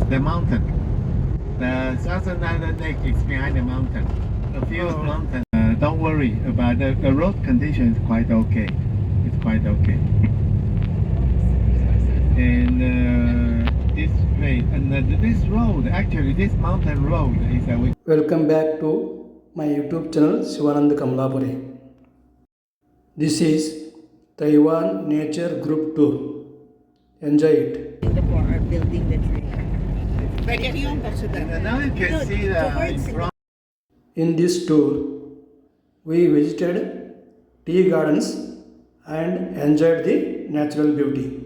the mountain. The southern island lake is behind the mountain. A few mountains. Don't worry about the road condition is quite okay. It's quite okay. And this way, and this road, actually this mountain road is a. Welcome back to my YouTube channel Shivanand Kamlapuri. This is Taiwan Nature Group Tour. Enjoy it. Singapore are building the train. And now you can see the in front. In this tour, we visited tea gardens and enjoyed the natural beauty.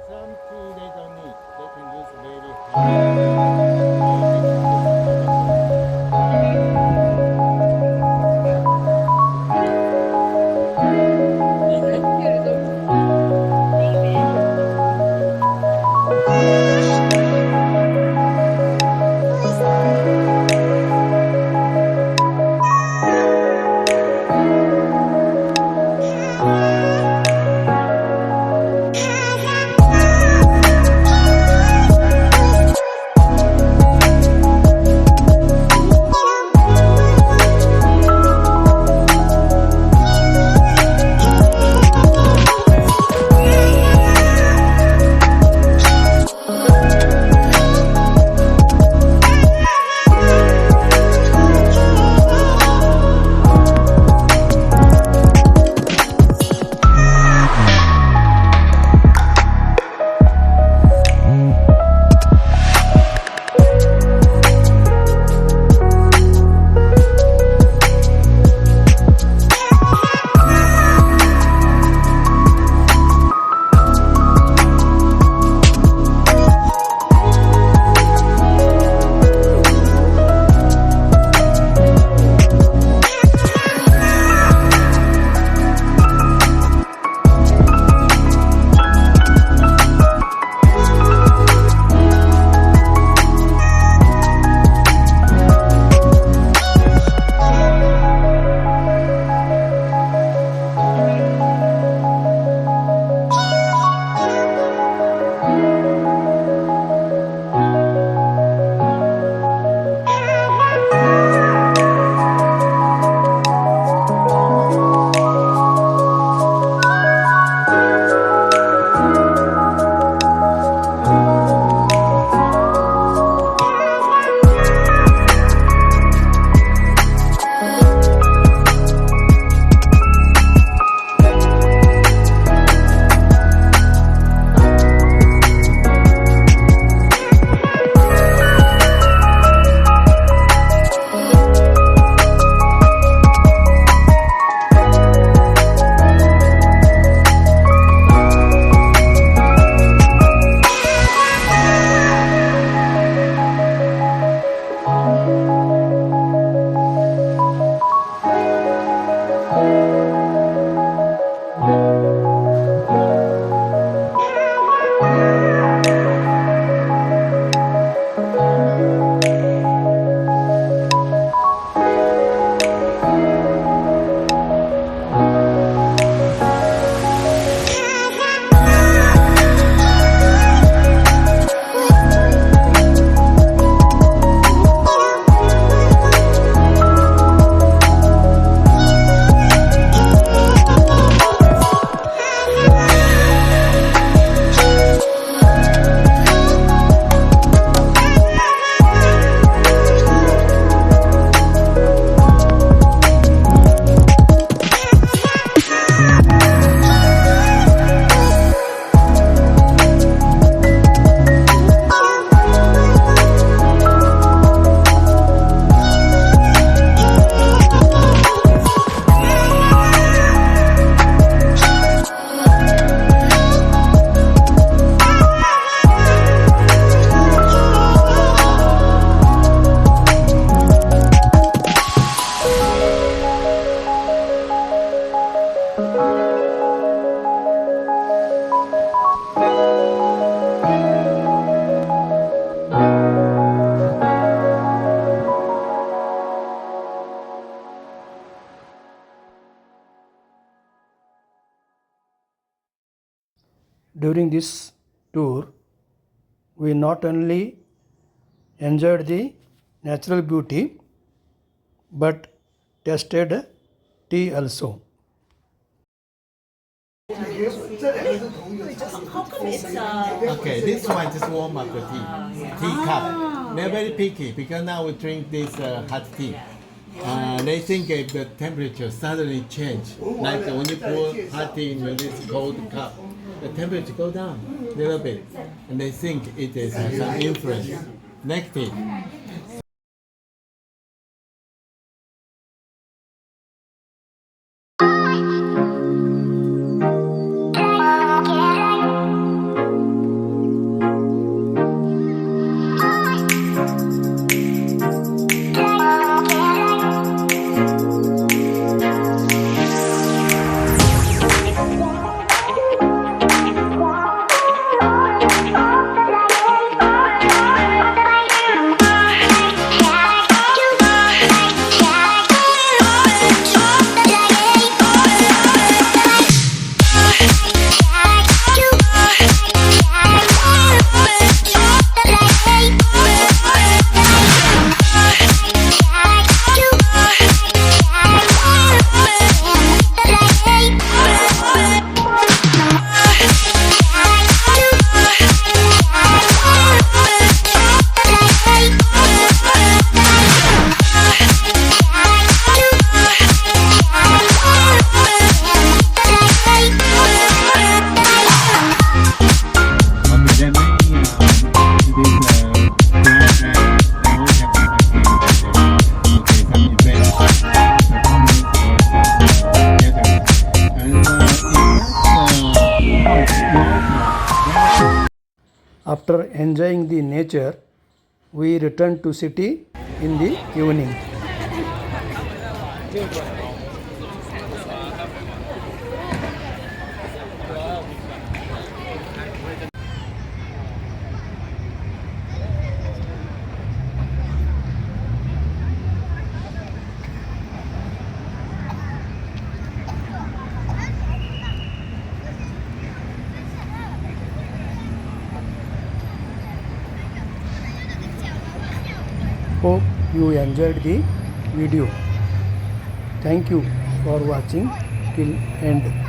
Some tea they don't need. They can use very high. During this tour, we not only enjoyed the natural beauty but tasted tea also. Okay, this one just warm up the tea cup. They're very picky because now we drink this hot tea. They think if the temperature suddenly change, like when you pour hot tea in this cold cup, the temperature go down a little bit, and they think it is some influence, negative. After enjoying the nature, we returned to city in the evening. Hope you enjoyed the video. Thank you for watching till end.